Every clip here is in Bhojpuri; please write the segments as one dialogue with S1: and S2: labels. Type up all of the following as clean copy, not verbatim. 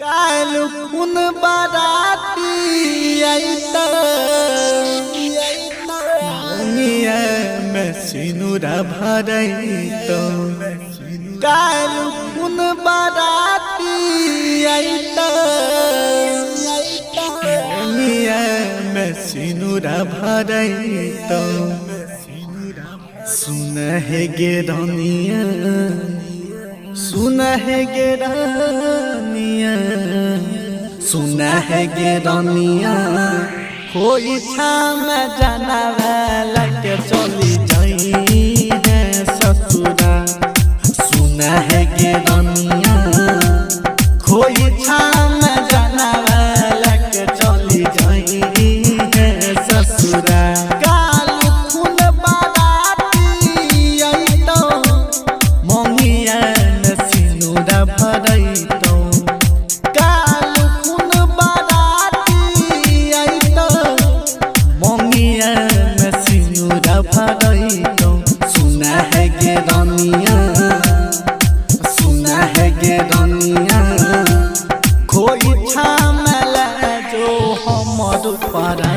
S1: कालू कुन बाराती आईता दुनिया में सिनुरा भरैतो कालू कुन बाराती आईता दुनिया में सिनुरा भरैतो सुन है गे दुनिया सुन है गे रानिया सुन है गे रानिया कोई छाम जाना लगे चली जाई है ससुरा सुन है गे रानिया कोई छाम जाना लगे चली जाई है ससुरा सुना है गे रानिया सुना है गे रानिया कोई थामल जो हमर पारा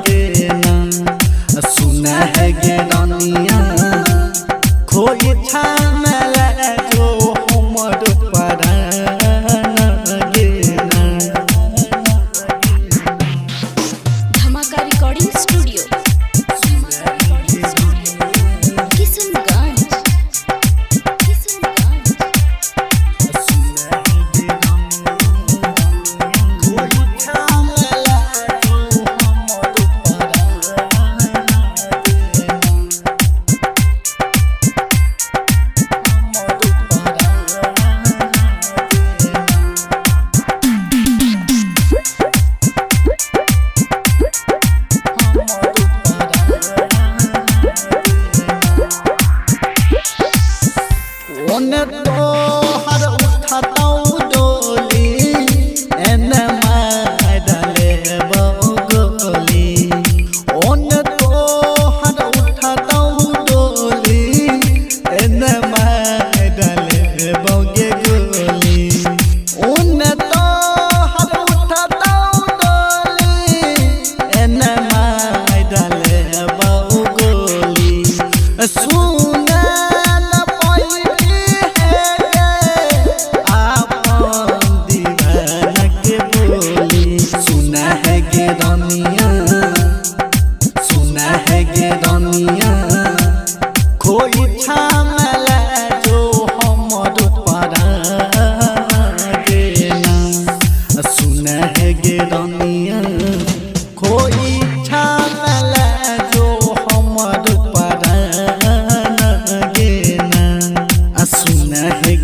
S1: गे ना सुना है गे रानिया कोई थामल जो हमर पारा गे ना।
S2: धमाका रिकॉर्डिंग स्टूडियो
S1: तो हर उठाता डोली एन डाले गोली ओन तो हर उठाता डोली एन डाले बगे गोली ओन तो हर उठाता डोली एन डाले गोली सुन सुना है गे रानिया सुना है गे रानिया कोई थामल जो हमर पारा गे ना सुना है गे रानिया कोई थामल जो हमर पारा गे ना सुना है